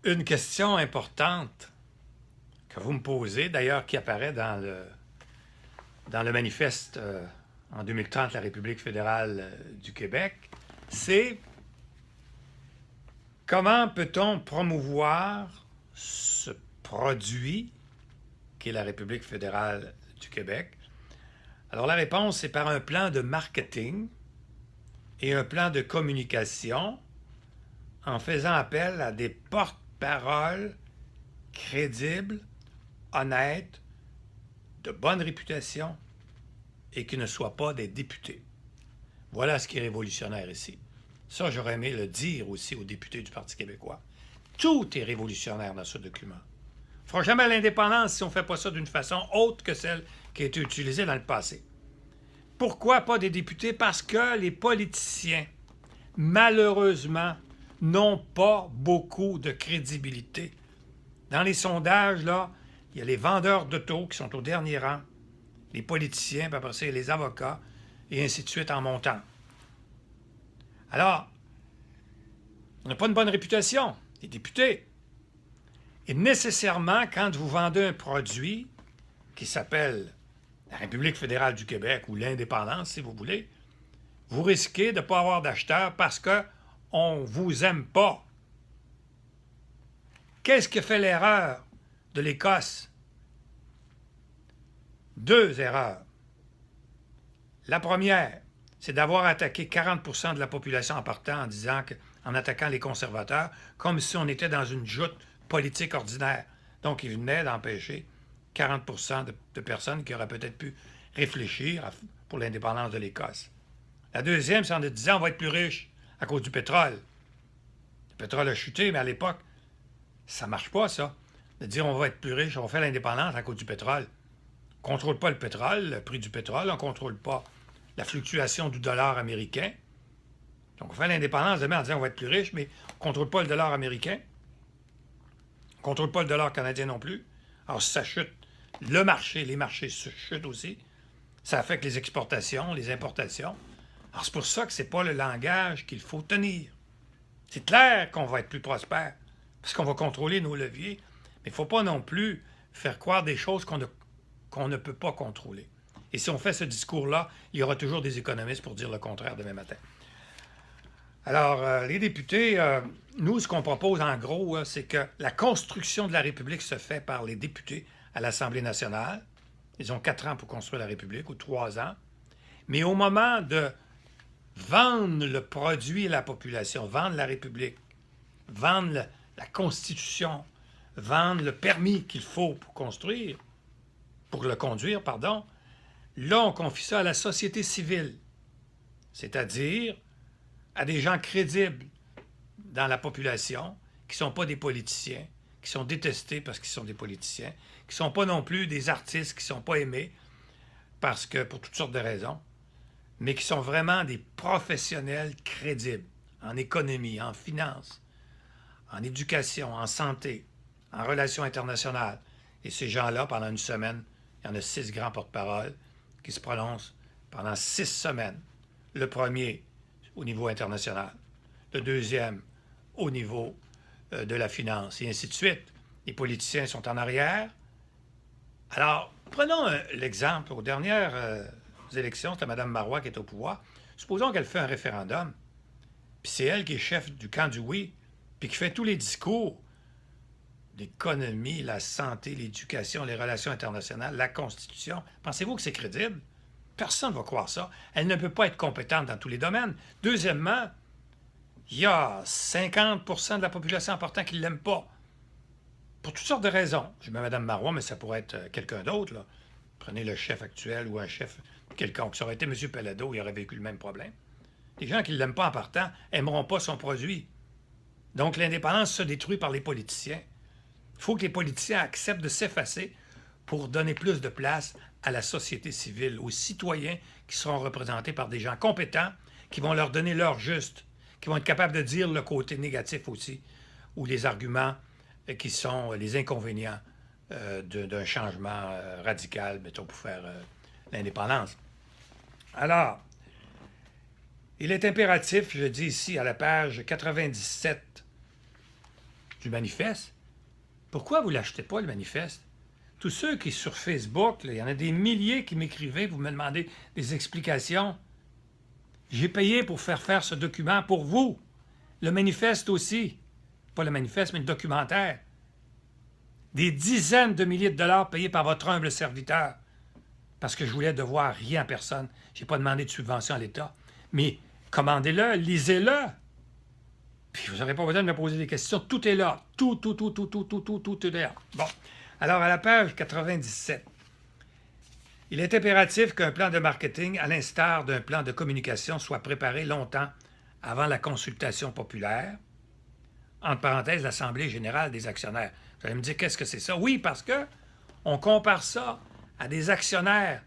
Une question importante que vous me posez, d'ailleurs qui apparaît dans le manifeste en 2030 la République fédérale du Québec, c'est comment peut-on promouvoir ce produit qui est la République fédérale du Québec? Alors la réponse, c'est par un plan de marketing et un plan de communication en faisant appel à des porte-paroles crédibles, honnêtes, de bonne réputation et qui ne soient pas des députés. Voilà ce qui est révolutionnaire ici. Ça, j'aurais aimé le dire aussi aux députés du Parti québécois. Tout est révolutionnaire dans ce document. On ne fera jamais l'indépendance si on ne fait pas ça d'une façon autre que celle qui a été utilisée dans le passé. Pourquoi pas des députés? Parce que les politiciens, malheureusement, n'ont pas beaucoup de crédibilité. Dans les sondages, là, il y a les vendeurs d'auto qui sont au dernier rang, les politiciens, puis après ça, les avocats, et ainsi de suite en montant. Alors, on n'a pas une bonne réputation, les députés. Et nécessairement, quand vous vendez un produit qui s'appelle la République fédérale du Québec ou l'indépendance, si vous voulez, vous risquez de ne pas avoir d'acheteurs parce qu'on ne vous aime pas. Qu'est-ce qui fait l'erreur de l'Écosse? Deux erreurs. La première, c'est d'avoir attaqué 40% de la population en partant en attaquant les conservateurs, comme si on était dans une joute politique ordinaire. Donc, ils venaient d'empêcher 40% de personnes qui auraient peut-être pu réfléchir pour l'indépendance de l'Écosse. La deuxième, c'est en disant on va être plus riche à cause du pétrole. Le pétrole a chuté, mais à l'époque, ça ne marche pas, ça. De dire on va être plus riche, on va faire l'indépendance à cause du pétrole. On ne contrôle pas le pétrole, le prix du pétrole, on ne contrôle pas la fluctuation du dollar américain. Donc, on fait l'indépendance demain en disant on va être plus riche, mais on ne contrôle pas le dollar américain. On ne contrôle pas le dollar canadien non plus. Alors, si ça chute, les marchés chutent aussi. Ça affecte les exportations, les importations. Alors, c'est pour ça que ce n'est pas le langage qu'il faut tenir. C'est clair qu'on va être plus prospère, parce qu'on va contrôler nos leviers, mais il ne faut pas non plus faire croire des choses qu'on ne peut pas contrôler. Et si on fait ce discours-là, il y aura toujours des économistes pour dire le contraire demain matin. Alors, les députés, nous, ce qu'on propose en gros, c'est que la construction de la République se fait par les députés à l'Assemblée nationale. Ils ont 4 ans pour construire la République, ou 3 ans. Mais au moment de vendre le produit à la population, vendre la République, vendre la Constitution, vendre le permis qu'il faut pour le conduire, pardon, là, on confie ça à la société civile, c'est-à-dire à des gens crédibles dans la population, qui ne sont pas des politiciens, qui sont détestés parce qu'ils sont des politiciens, qui ne sont pas non plus des artistes, qui ne sont pas aimés parce que pour toutes sortes de raisons, mais qui sont vraiment des professionnels crédibles en économie, en finance, en éducation, en santé, en relations internationales. Et ces gens-là, pendant une semaine, il y en a 6 grands porte-paroles qui se prononcent pendant 6 semaines. Le premier, au niveau international. Le deuxième, au niveau de la finance, et ainsi de suite. Les politiciens sont en arrière. Alors, prenons l'exemple. Aux dernières élections, c'était Mme Marois qui est au pouvoir. Supposons qu'elle fait un référendum, puis c'est elle qui est chef du camp du oui, puis qui fait tous les discours l'économie, la santé, l'éducation, les relations internationales, la Constitution. Pensez-vous que c'est crédible? Personne ne va croire ça. Elle ne peut pas être compétente dans tous les domaines. Deuxièmement, il y a 50% de la population importante qui ne l'aime pas. Pour toutes sortes de raisons. Je mets Mme Marois, mais ça pourrait être quelqu'un d'autre, là. Prenez le chef actuel ou un chef quelconque. Ça aurait été M. Pellado, il aurait vécu le même problème. Les gens qui ne l'aiment pas en partant n'aimeront pas son produit. Donc, l'indépendance se détruit par les politiciens. Il faut que les politiciens acceptent de s'effacer pour donner plus de place à la société civile, aux citoyens qui seront représentés par des gens compétents, qui vont leur donner l'heure juste, qui vont être capables de dire le côté négatif aussi, ou les arguments qui sont les inconvénients d'un changement radical, mettons, pour faire l'indépendance. Alors, il est impératif, je dis ici à la page 97 du manifeste. Pourquoi vous ne l'achetez pas, le manifeste? Tous ceux qui, sur Facebook, là, il y en a des milliers qui m'écrivaient, vous me demandez des explications. J'ai payé pour faire ce document pour vous. Le manifeste aussi. Pas le manifeste, mais le documentaire. Des dizaines de milliers de dollars payés par votre humble serviteur. Parce que je voulais devoir rien à personne. Je n'ai pas demandé de subvention à l'État. Mais commandez-le, lisez-le. Puis vous n'aurez pas besoin de me poser des questions. Tout est là. Tout est là. Bon. Alors, à la page 97, il est impératif qu'un plan de marketing, à l'instar d'un plan de communication, soit préparé longtemps avant la consultation populaire, entre parenthèses, l'Assemblée générale des actionnaires. Vous allez me dire, qu'est-ce que c'est ça? Oui, parce que on compare ça à des actionnaires.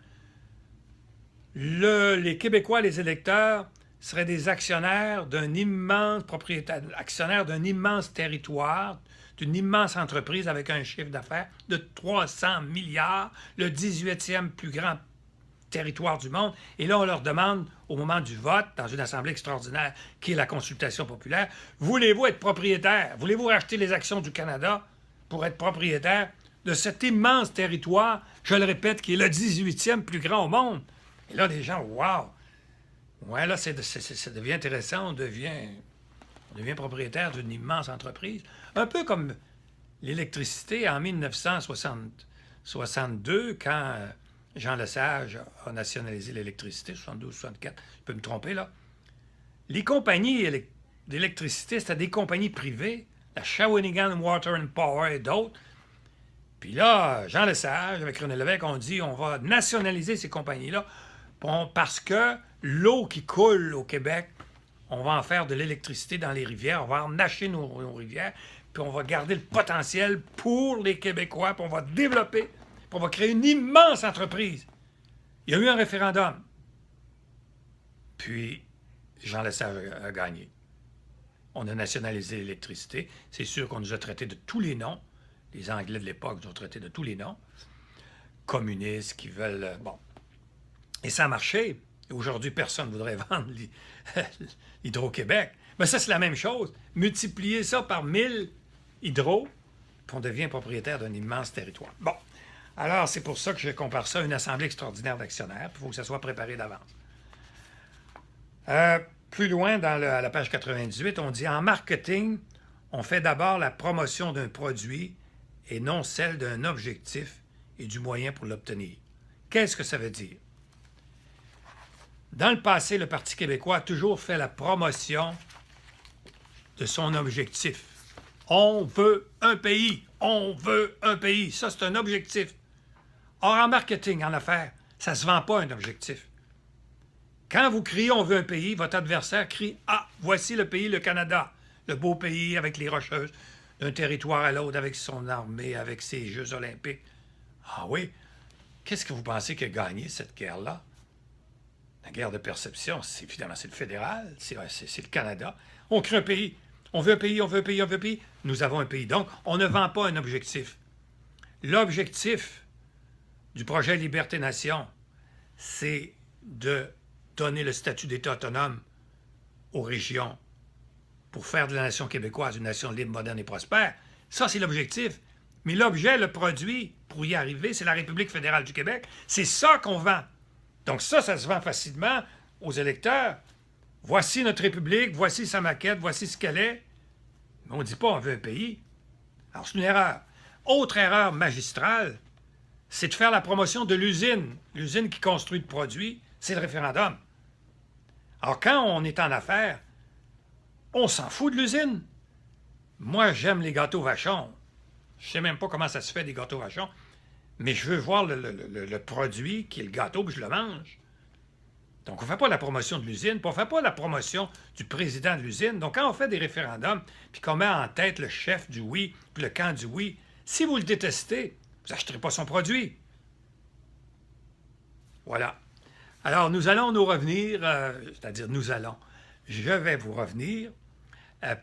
Les Québécois, les électeurs, seraient des actionnaires d'un immense propriétaire, actionnaires d'un immense territoire, d'une immense entreprise avec un chiffre d'affaires de 300 milliards, le 18e plus grand territoire du monde. Et là, on leur demande, au moment du vote, dans une assemblée extraordinaire qui est la consultation populaire, voulez-vous être propriétaire? Voulez-vous racheter les actions du Canada pour être propriétaire de cet immense territoire, je le répète, qui est le 18e plus grand au monde? Et là, les gens, wow! Ouais, là, ça devient intéressant, on devient propriétaire d'une immense entreprise. Un peu comme l'électricité en 1962, quand Jean Lesage a nationalisé l'électricité, 72-64, je peux me tromper là. Les compagnies d'électricité, c'était des compagnies privées, la Shawinigan Water and Power et d'autres. Puis là, Jean Lesage, avec René Lévesque, on dit on va nationaliser ces compagnies-là parce que l'eau qui coule au Québec, on va en faire de l'électricité dans les rivières, on va en acheter nos rivières, puis on va garder le potentiel pour les Québécois, puis on va développer, puis on va créer une immense entreprise. Il y a eu un référendum. Puis, Jean Lesage a gagné. On a nationalisé l'électricité. C'est sûr qu'on nous a traités de tous les noms. Les Anglais de l'époque nous ont traités de tous les noms. Communistes qui veulent... Bon. Et ça a marché. Et aujourd'hui, personne ne voudrait vendre l'Hydro-Québec. Mais ça, c'est la même chose. Multiplier ça par 1000 hydro, puis on devient propriétaire d'un immense territoire. Bon. Alors, c'est pour ça que je compare ça à une assemblée extraordinaire d'actionnaires. Il faut que ça soit préparé d'avance. Plus loin, à la page 98, on dit « En marketing, on fait d'abord la promotion d'un produit et non celle d'un objectif et du moyen pour l'obtenir. » Qu'est-ce que ça veut dire? Dans le passé, le Parti québécois a toujours fait la promotion de son objectif. On veut un pays. On veut un pays. Ça, c'est un objectif. Or, en marketing, en affaires, ça ne se vend pas un objectif. Quand vous criez « On veut un pays », votre adversaire crie « Ah, voici le pays, le Canada, le beau pays avec les Rocheuses, d'un territoire à l'autre, avec son armée, avec ses Jeux olympiques. » Ah oui? Qu'est-ce que vous pensez qui a gagné cette guerre-là? La guerre de perception, évidemment, c'est le fédéral, c'est le Canada. On crée un pays. On veut un pays, on veut un pays, on veut un pays. Nous avons un pays. Donc, on ne vend pas un objectif. L'objectif du projet Liberté-Nation, c'est de donner le statut d'État autonome aux régions pour faire de la nation québécoise une nation libre, moderne et prospère. Ça, c'est l'objectif. Mais l'objet, le produit, pour y arriver, c'est la République fédérale du Québec. C'est ça qu'on vend. Donc ça se vend facilement aux électeurs. Voici notre République, voici sa maquette, voici ce qu'elle est. Mais on ne dit pas on veut un pays. Alors c'est une erreur. Autre erreur magistrale, c'est de faire la promotion de l'usine. L'usine qui construit le produit, c'est le référendum. Alors quand on est en affaires, on s'en fout de l'usine. Moi, j'aime les gâteaux vachons. Je ne sais même pas comment ça se fait des gâteaux vachons. Mais je veux voir le produit qui est le gâteau, puis je le mange. Donc, on ne fait pas la promotion de l'usine, puis on ne fait pas la promotion du président de l'usine. Donc, quand on fait des référendums, puis qu'on met en tête le chef du oui, puis le camp du oui, si vous le détestez, vous n'acheterez pas son produit. Voilà. Alors, nous allons nous revenir, c'est-à-dire je vais vous revenir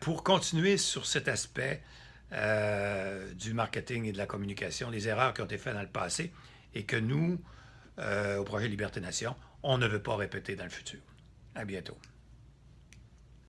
pour continuer sur cet aspect du marketing et de la communication, les erreurs qui ont été faites dans le passé et que nous, au projet Liberté-Nation, on ne veut pas répéter dans le futur. À bientôt.